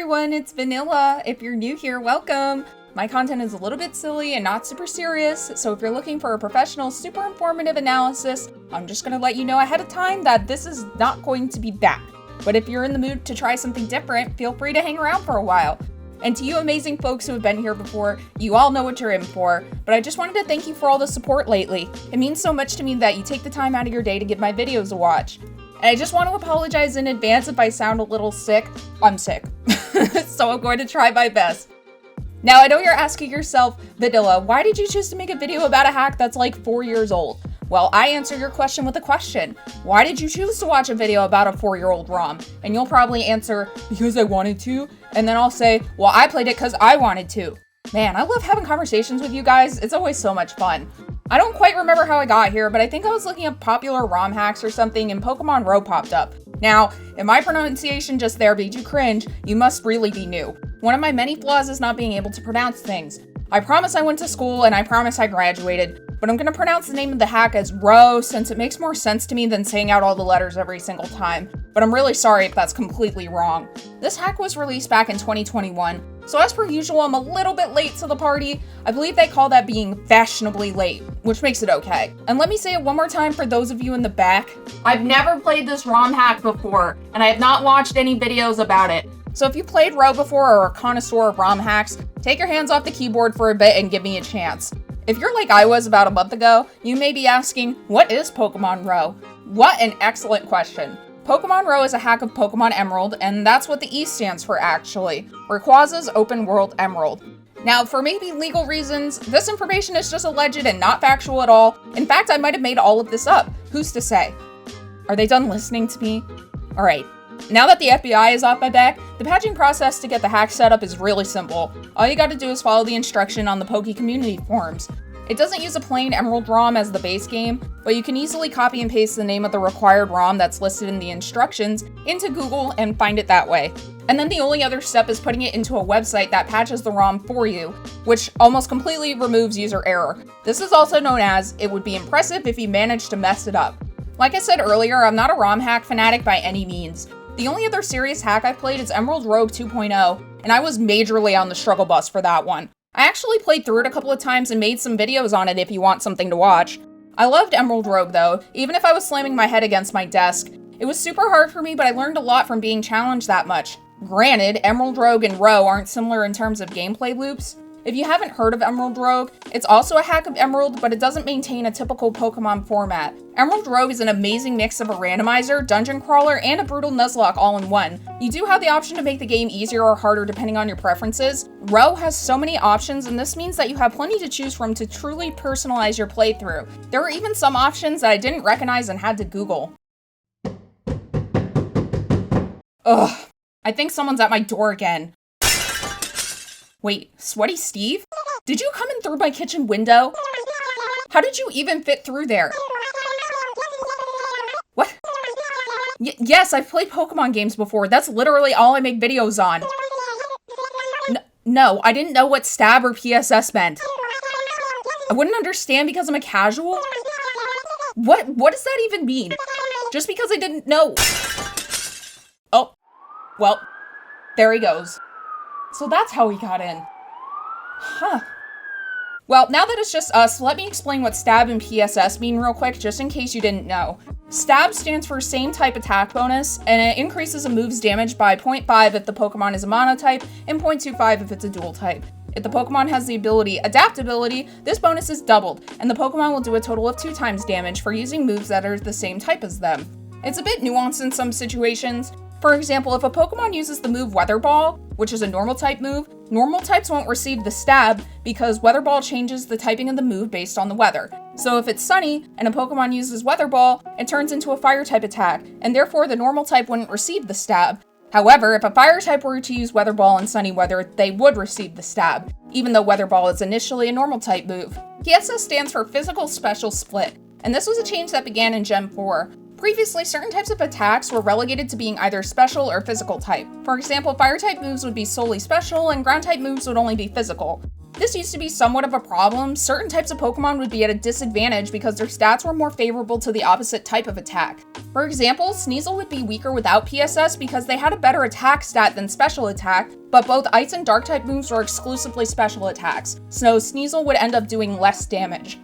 everyone, it's Vanilla. If you're new here, welcome. My content is a little bit silly and not super serious, so if you're looking for a professional, super informative analysis, I'm just gonna let you know ahead of time that this is not going to be that. But if you're in the mood to try something different, feel free to hang around for a while. And to you amazing folks who have been here before, you all know what you're in for, but I just wanted to thank you for all the support lately. It means so much to me that you take the time out of your day to give my videos a watch. And I just want to apologize in advance if I sound a little sick. I'm sick. So I'm going to try my best. Now, I know you're asking yourself, Vanilla, why did you choose to make a video about a hack that's like 4 years old? Well, I answer your question with a question. Why did you choose to watch a video about a 4-year-old ROM? And you'll probably answer, because I wanted to. And then I'll say, well, I played it because I wanted to. Man, I love having conversations with you guys. It's always so much fun. I don't quite remember how I got here, but I think I was looking at popular ROM hacks or something and Pokemon R.O.W.E popped up. Now, if my pronunciation just there made you cringe, you must really be new. One of my many flaws is not being able to pronounce things. I promise I went to school and I promise I graduated, but I'm gonna pronounce the name of the hack as R.O.W.E since it makes more sense to me than saying out all the letters every single time. But I'm really sorry if that's completely wrong. This hack was released back in 2021, so as per usual, I'm a little bit late to the party. I believe they call that being fashionably late, which makes it okay. And let me say it one more time for those of you in the back. I've never played this ROM hack before, and I have not watched any videos about it. So if you played R.O.W.E before or are a connoisseur of ROM hacks, take your hands off the keyboard for a bit and give me a chance. If you're like I was about a month ago, you may be asking, what is Pokemon R.O.W.E? What an excellent question. Pokemon R.O.W.E is a hack of Pokemon Emerald, and that's what the E stands for actually, Rayquaza's Open World Emerald. Now, for maybe legal reasons, this information is just alleged and not factual at all. In fact, I might have made all of this up. Who's to say? Are they done listening to me? Alright. Now that the FBI is off my back, the patching process to get the hack set up is really simple. All you gotta do is follow the instruction on the Poke community forums. It doesn't use a plain Emerald ROM as the base game, but you can easily copy and paste the name of the required ROM that's listed in the instructions into Google and find it that way. And then the only other step is putting it into a website that patches the ROM for you, which almost completely removes user error. This is also known as, it would be impressive if you managed to mess it up. Like I said earlier, I'm not a ROM hack fanatic by any means. The only other serious hack I've played is Emerald R.O.W.E 2.0, and I was majorly on the struggle bus for that one. I actually played through it a couple of times and made some videos on it if you want something to watch. I loved Emerald R.O.W.E though, even if I was slamming my head against my desk. It was super hard for me, but I learned a lot from being challenged that much. Granted, Emerald R.O.W.E and R.O.W.E aren't similar in terms of gameplay loops. If you haven't heard of Emerald R.O.W.E, it's also a hack of Emerald, but it doesn't maintain a typical Pokemon format. Emerald R.O.W.E is an amazing mix of a randomizer, dungeon crawler, and a brutal Nuzlocke all in one. You do have the option to make the game easier or harder depending on your preferences. R.O.W.E has so many options, and this means that you have plenty to choose from to truly personalize your playthrough. There were even some options that I didn't recognize and had to Google. Ugh, I think someone's at my door again. Wait, Sweaty Steve? Did you come in through my kitchen window? How did you even fit through there? What? Yes, I've played Pokemon games before. That's literally all I make videos on. No, I didn't know what stab or PSS meant. I wouldn't understand because I'm a casual? What does that even mean? Just because I didn't know. Oh, well, there he goes. So that's how we got in. Huh. Well, now that it's just us, let me explain what stab and PSS mean real quick, just in case you didn't know. Stab stands for same type attack bonus, and it increases a move's damage by 0.5 if the Pokemon is a monotype, and 0.25 if it's a dual type. If the Pokemon has the ability Adaptability, this bonus is doubled, and the Pokemon will do a total of 2 times damage for using moves that are the same type as them. It's a bit nuanced in some situations. For example, if a Pokemon uses the move Weather Ball, which is a normal type move, normal types won't receive the stab because Weather Ball changes the typing of the move based on the weather. So if it's sunny and a Pokemon uses Weather Ball, it turns into a fire type attack, and therefore the normal type wouldn't receive the stab. However, if a fire type were to use Weather Ball in sunny weather, they would receive the stab, even though Weather Ball is initially a normal type move. PSS stands for Physical Special Split, and this was a change that began in Gen 4. Previously, certain types of attacks were relegated to being either special or physical type. For example, fire type moves would be solely special and ground type moves would only be physical. This used to be somewhat of a problem. Certain types of Pokemon would be at a disadvantage because their stats were more favorable to the opposite type of attack. For example, Sneasel would be weaker without PSS because they had a better attack stat than special attack, but both Ice and Dark type moves were exclusively special attacks, so Sneasel would end up doing less damage.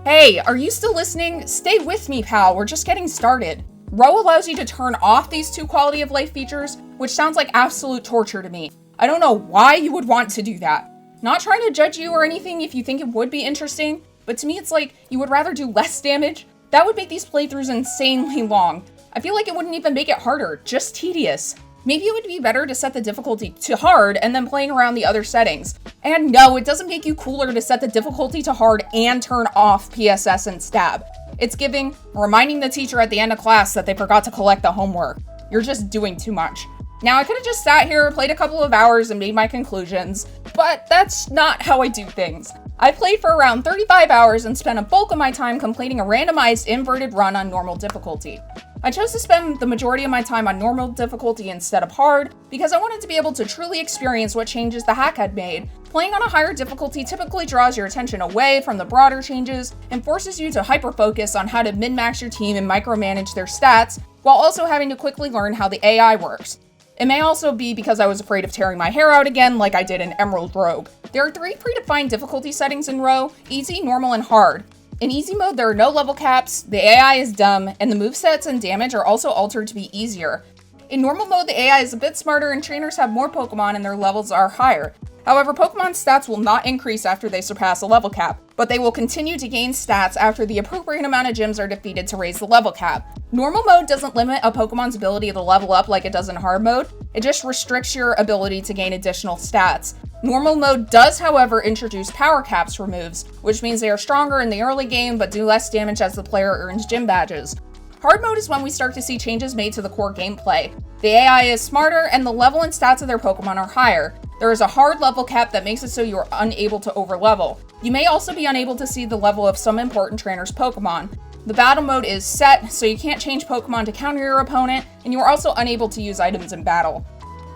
Hey, are you still listening? Stay with me, pal, we're just getting started. R.O.W.E allows you to turn off these two quality of life features, which sounds like absolute torture to me. I don't know why you would want to do that. Not trying to judge you or anything if you think it would be interesting, but to me it's like you would rather do less damage. That would make these playthroughs insanely long. I feel like it wouldn't even make it harder, just tedious. Maybe it would be better to set the difficulty to hard and then playing around the other settings. And no, it doesn't make you cooler to set the difficulty to hard and turn off PSS and stab. It's giving, reminding the teacher at the end of class that they forgot to collect the homework. You're just doing too much. Now, I could have just sat here, played a couple of hours, and made my conclusions, but that's not how I do things. I played for around 35 hours and spent a bulk of my time completing a randomized inverted run on normal difficulty. I chose to spend the majority of my time on normal difficulty instead of hard, because I wanted to be able to truly experience what changes the hack had made. Playing on a higher difficulty typically draws your attention away from the broader changes and forces you to hyper-focus on how to min-max your team and micromanage their stats, while also having to quickly learn how the AI works. It may also be because I was afraid of tearing my hair out again like I did in R.O.W.E. There are 3 predefined difficulty settings in R.O.W.E, easy, normal, and hard. In easy mode, there are no level caps, the AI is dumb, and the movesets and damage are also altered to be easier. In normal mode, the AI is a bit smarter and trainers have more Pokemon and their levels are higher. However, Pokemon's stats will not increase after they surpass a level cap, but they will continue to gain stats after the appropriate amount of gyms are defeated to raise the level cap. Normal mode doesn't limit a Pokemon's ability to level up like it does in hard mode, it just restricts your ability to gain additional stats. Normal mode does, however, introduce power caps for moves, which means they are stronger in the early game but do less damage as the player earns gym badges. Hard mode is when we start to see changes made to the core gameplay. The AI is smarter and the level and stats of their Pokemon are higher. There is a hard level cap that makes it so you are unable to overlevel. You may also be unable to see the level of some important trainers' Pokemon. The battle mode is set, so you can't change Pokemon to counter your opponent, and you are also unable to use items in battle.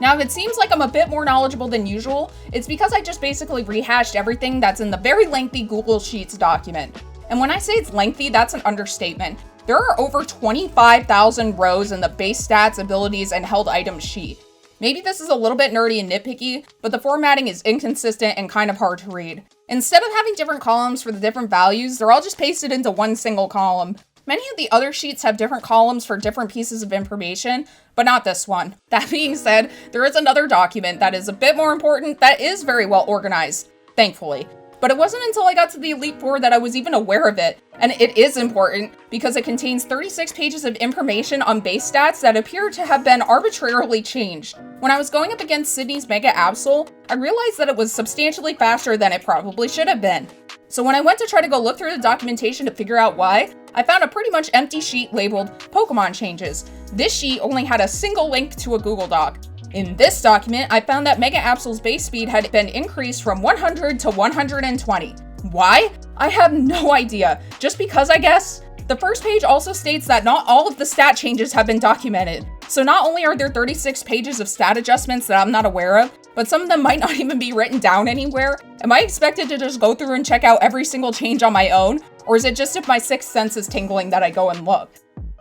Now, if it seems like I'm a bit more knowledgeable than usual, it's because I just basically rehashed everything that's in the very lengthy Google Sheets document. And when I say it's lengthy, that's an understatement. There are over 25,000 rows in the base stats, abilities, and held items sheet. Maybe this is a little bit nerdy and nitpicky, but the formatting is inconsistent and kind of hard to read. Instead of having different columns for the different values, they're all just pasted into one single column. Many of the other sheets have different columns for different pieces of information, but not this one. That being said, there is another document that is a bit more important that is very well organized, thankfully. But it wasn't until I got to the Elite Four that I was even aware of it. And it is important because it contains 36 pages of information on base stats that appear to have been arbitrarily changed. When I was going up against Sydney's Mega Absol, I realized that it was substantially faster than it probably should have been. So when I went to try to go look through the documentation to figure out why, I found a pretty much empty sheet labeled Pokemon Changes. This sheet only had a single link to a Google Doc. In this document, I found that Mega Absol's base speed had been increased from 100 to 120. Why? I have no idea. Just because, I guess? The first page also states that not all of the stat changes have been documented. So not only are there 36 pages of stat adjustments that I'm not aware of, but some of them might not even be written down anywhere. Am I expected to just go through and check out every single change on my own? Or is it just if my sixth sense is tingling that I go and look?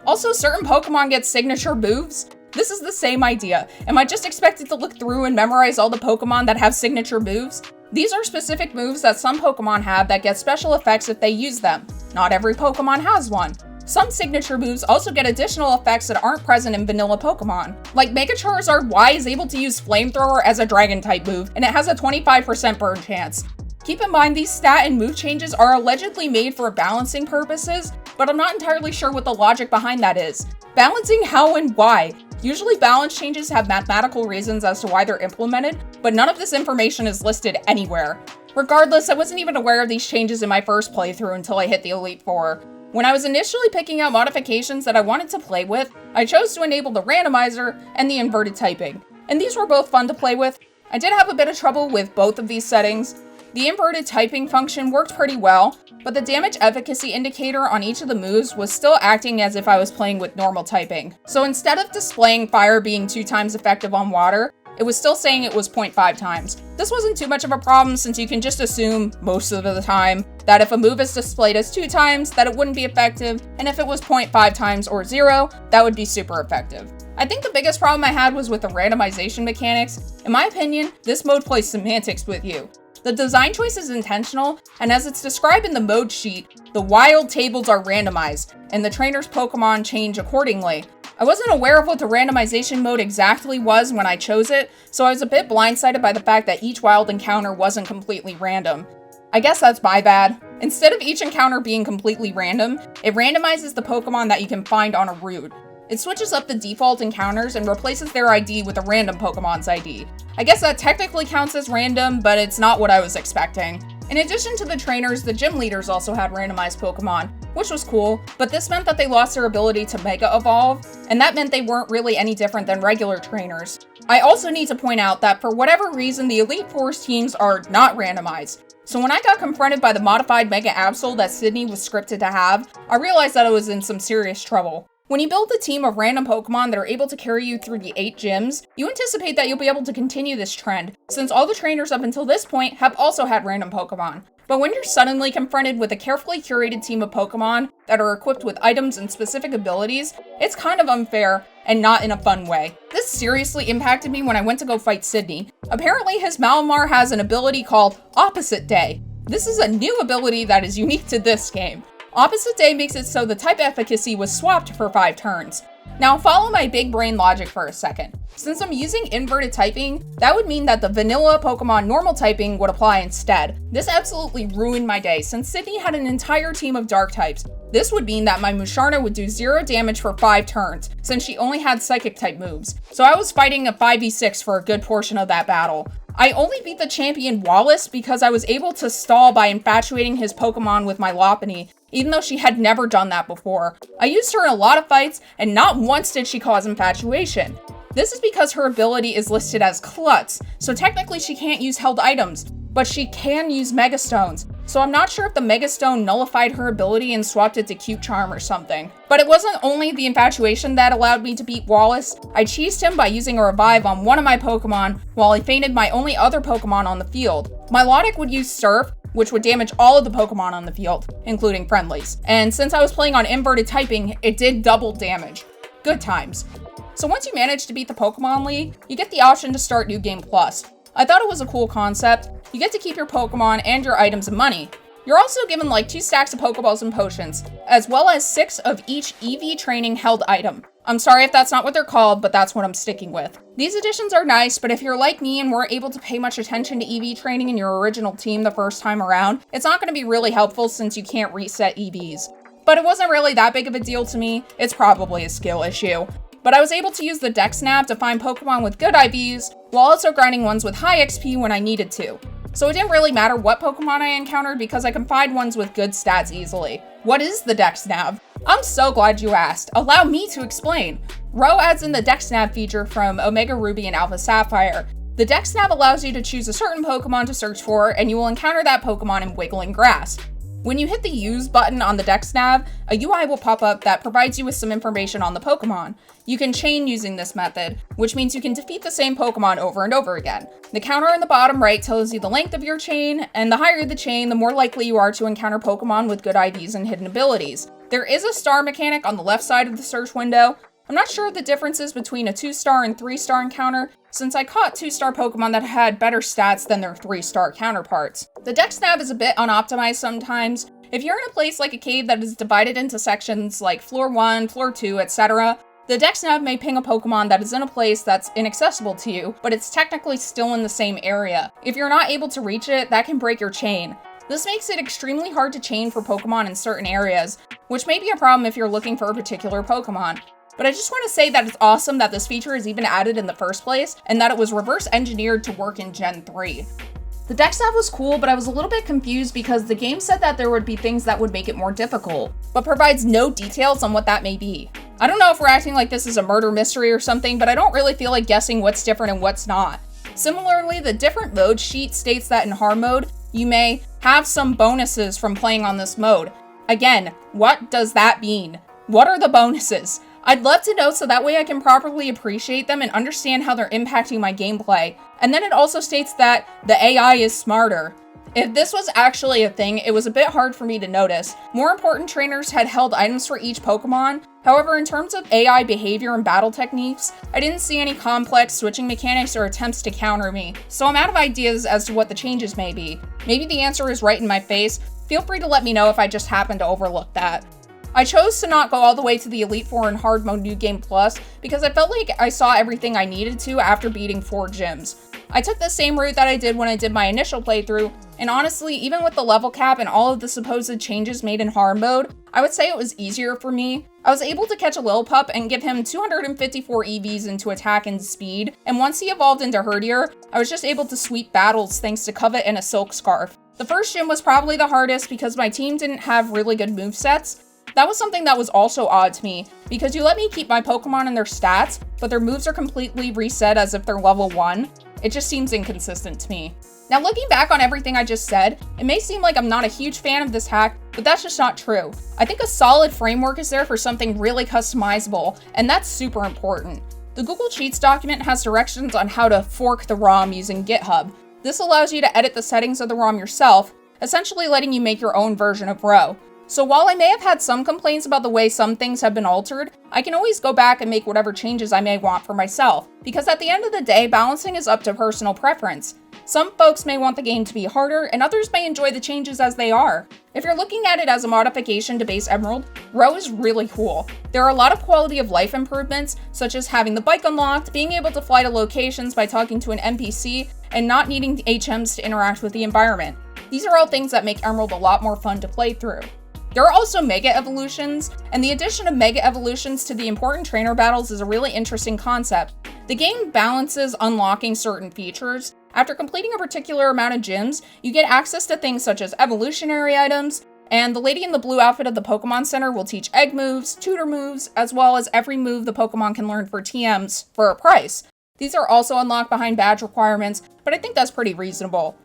Also, certain Pokemon get signature moves. This is the same idea. Am I just expected to look through and memorize all the Pokemon that have signature moves? These are specific moves that some Pokemon have that get special effects if they use them. Not every Pokemon has one. Some signature moves also get additional effects that aren't present in vanilla Pokemon. Like Mega Charizard Y is able to use Flamethrower as a Dragon-type move, and it has a 25% burn chance. Keep in mind these stat and move changes are allegedly made for balancing purposes, but I'm not entirely sure what the logic behind that is. Balancing how and why? Usually balance changes have mathematical reasons as to why they're implemented, but none of this information is listed anywhere. Regardless, I wasn't even aware of these changes in my first playthrough until I hit the Elite Four. When I was initially picking out modifications that I wanted to play with, I chose to enable the randomizer and the inverted typing, and these were both fun to play with. I did have a bit of trouble with both of these settings. The inverted typing function worked pretty well, but the damage efficacy indicator on each of the moves was still acting as if I was playing with normal typing. So instead of displaying fire being 2 times effective on water, it was still saying it was 0.5 times. This wasn't too much of a problem since you can just assume, most of the time, that if a move is displayed as 2 times, that it wouldn't be effective, and if it was 0.5 times or 0, that would be super effective. I think the biggest problem I had was with the randomization mechanics. In my opinion, this mode plays semantics with you. The design choice is intentional, and as it's described in the mode sheet, the wild tables are randomized, and the trainer's Pokemon change accordingly. I wasn't aware of what the randomization mode exactly was when I chose it, so I was a bit blindsided by the fact that each wild encounter wasn't completely random. I guess that's my bad. Instead of each encounter being completely random, it randomizes the Pokemon that you can find on a route. It switches up the default encounters and replaces their ID with a random Pokemon's ID. I guess that technically counts as random, but it's not what I was expecting. In addition to the trainers, the gym leaders also had randomized Pokemon, which was cool, but this meant that they lost their ability to Mega Evolve, and that meant they weren't really any different than regular trainers. I also need to point out that for whatever reason, the Elite Four's teams are not randomized. So when I got confronted by the modified Mega Absol that Sydney was scripted to have, I realized that I was in some serious trouble. When you build a team of random Pokemon that are able to carry you through the 8 gyms, you anticipate that you'll be able to continue this trend, since all the trainers up until this point have also had random Pokemon. But when you're suddenly confronted with a carefully curated team of Pokemon that are equipped with items and specific abilities, it's kind of unfair, and not in a fun way. This seriously impacted me when I went to go fight Sydney. Apparently his Malamar has an ability called Opposite Day. This is a new ability that is unique to this game. Opposite Day makes it so the type efficacy was swapped for 5 turns. Now follow my big brain logic for a second. Since I'm using inverted typing, that would mean that the vanilla Pokemon normal typing would apply instead. This absolutely ruined my day since Sydney had an entire team of dark types. This would mean that my Musharna would do 0 damage for 5 turns, since she only had psychic type moves. So I was fighting a 5v6 for a good portion of that battle. I only beat the champion Wallace because I was able to stall by infatuating his Pokemon with my Lopunny, even though she had never done that before. I used her in a lot of fights, and not once did she cause infatuation. This is because her ability is listed as Klutz, so technically she can't use held items, but she can use Mega Stones. So I'm not sure if the Mega Stone nullified her ability and swapped it to Cute Charm or something. But it wasn't only the infatuation that allowed me to beat Wallace. I cheesed him by using a revive on one of my Pokemon while I fainted my only other Pokemon on the field. Milotic would use Surf, which would damage all of the Pokemon on the field, including friendlies. And since I was playing on inverted typing, it did double damage. Good times. So once you manage to beat the Pokemon League, you get the option to start New Game Plus. I thought it was a cool concept. You get to keep your Pokemon and your items and money. You're also given like 2 stacks of Pokeballs and potions, as well as 6 of each EV training held item. I'm sorry if that's not what they're called, but that's what I'm sticking with. These additions are nice, but if you're like me and weren't able to pay much attention to EV training in your original team the first time around, it's not going to be really helpful since you can't reset EVs. But it wasn't really that big of a deal to me. It's probably a skill issue. But I was able to use the Dex Nav to find Pokemon with good IVs, while also grinding ones with high XP when I needed to. So it didn't really matter what Pokemon I encountered because I can find ones with good stats easily. What is the Dex Nav? I'm so glad you asked. Allow me to explain. R.O.W.E adds in the Dex Nav feature from Omega Ruby and Alpha Sapphire. The Dex Nav allows you to choose a certain Pokemon to search for, and you will encounter that Pokemon in Wiggling Grass. When you hit the Use button on the Dex Nav, a UI will pop up that provides you with some information on the Pokemon. You can chain using this method, which means you can defeat the same Pokemon over and over again. The counter in the bottom right tells you the length of your chain, and the higher the chain, the more likely you are to encounter Pokemon with good IVs and hidden abilities. There is a star mechanic on the left side of the search window. I'm not sure the differences between a 2-star and 3-star encounter, since I caught 2-star Pokemon that had better stats than their 3-star counterparts. The Dex Nav is a bit unoptimized sometimes. If you're in a place like a cave that is divided into sections like Floor 1, Floor 2, etc., the Dex Nav may ping a Pokemon that is in a place that's inaccessible to you, but it's technically still in the same area. If you're not able to reach it, that can break your chain. This makes it extremely hard to chain for Pokemon in certain areas, which may be a problem if you're looking for a particular Pokemon. But I just want to say that it's awesome that this feature is even added in the first place, and that it was reverse engineered to work in Gen 3. The Dex Nav was cool, but I was a little bit confused because the game said that there would be things that would make it more difficult, but provides no details on what that may be. I don't know if we're acting like this is a murder mystery or something, but I don't really feel like guessing what's different and what's not. Similarly, the different mode sheet states that in hard mode, you may have some bonuses from playing on this mode. Again, what does that mean? What are the bonuses? I'd love to know so that way I can properly appreciate them and understand how they're impacting my gameplay. And then it also states that the AI is smarter. If this was actually a thing, it was a bit hard for me to notice. More important trainers had held items for each Pokemon. However, in terms of AI behavior and battle techniques, I didn't see any complex switching mechanics or attempts to counter me. So I'm out of ideas as to what the changes may be. Maybe the answer is right in my face. Feel free to let me know if I just happened to overlook that. I chose to not go all the way to the Elite Four in Hard Mode New Game Plus because I felt like I saw everything I needed to after beating 4 gyms. I took the same route that I did when I did my initial playthrough, and honestly, even with the level cap and all of the supposed changes made in hard mode, I would say it was easier for me. I was able to catch a Lillipup and give him 254 EVs into attack and speed, and once he evolved into Herdier, I was just able to sweep battles thanks to Covet and a Silk Scarf. The first gym was probably the hardest because my team didn't have really good movesets. That was something that was also odd to me, because you let me keep my Pokemon and their stats, but their moves are completely reset as if they're level 1. It just seems inconsistent to me. Now looking back on everything I just said, it may seem like I'm not a huge fan of this hack, but that's just not true. I think a solid framework is there for something really customizable, and that's super important. The Google Sheets document has directions on how to fork the ROM using GitHub. This allows you to edit the settings of the ROM yourself, essentially letting you make your own version of R.O.W.E. So while I may have had some complaints about the way some things have been altered, I can always go back and make whatever changes I may want for myself, because at the end of the day, balancing is up to personal preference. Some folks may want the game to be harder, and others may enjoy the changes as they are. If you're looking at it as a modification to base Emerald, R.O.W.E is really cool. There are a lot of quality of life improvements, such as having the bike unlocked, being able to fly to locations by talking to an NPC, and not needing HMs to interact with the environment. These are all things that make Emerald a lot more fun to play through. There are also Mega Evolutions, and the addition of Mega Evolutions to the important trainer battles is a really interesting concept. The game balances unlocking certain features. After completing a particular amount of gyms, you get access to things such as evolutionary items, and the lady in the blue outfit of the Pokemon Center will teach egg moves, tutor moves, as well as every move the Pokemon can learn for TMs for a price. These are also unlocked behind badge requirements, but I think that's pretty reasonable.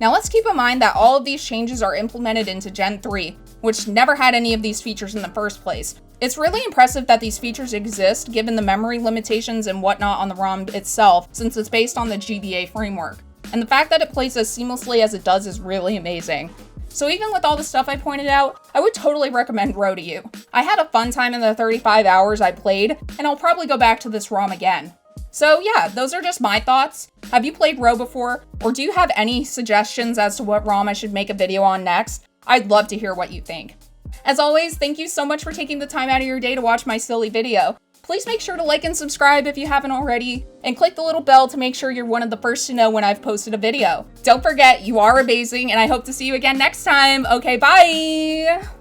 Now let's keep in mind that all of these changes are implemented into Gen 3, which never had any of these features in the first place. It's really impressive that these features exist given the memory limitations and whatnot on the ROM itself, since it's based on the GBA framework. And the fact that it plays as seamlessly as it does is really amazing. So even with all the stuff I pointed out, I would totally recommend R.O.W.E to you. I had a fun time in the 35 hours I played, and I'll probably go back to this ROM again. So yeah, those are just my thoughts. Have you played R.O.W.E before? Or do you have any suggestions as to what ROM I should make a video on next? I'd love to hear what you think. As always, thank you so much for taking the time out of your day to watch my silly video. Please make sure to like and subscribe if you haven't already, and click the little bell to make sure you're one of the first to know when I've posted a video. Don't forget, you are amazing, and I hope to see you again next time. Okay, bye!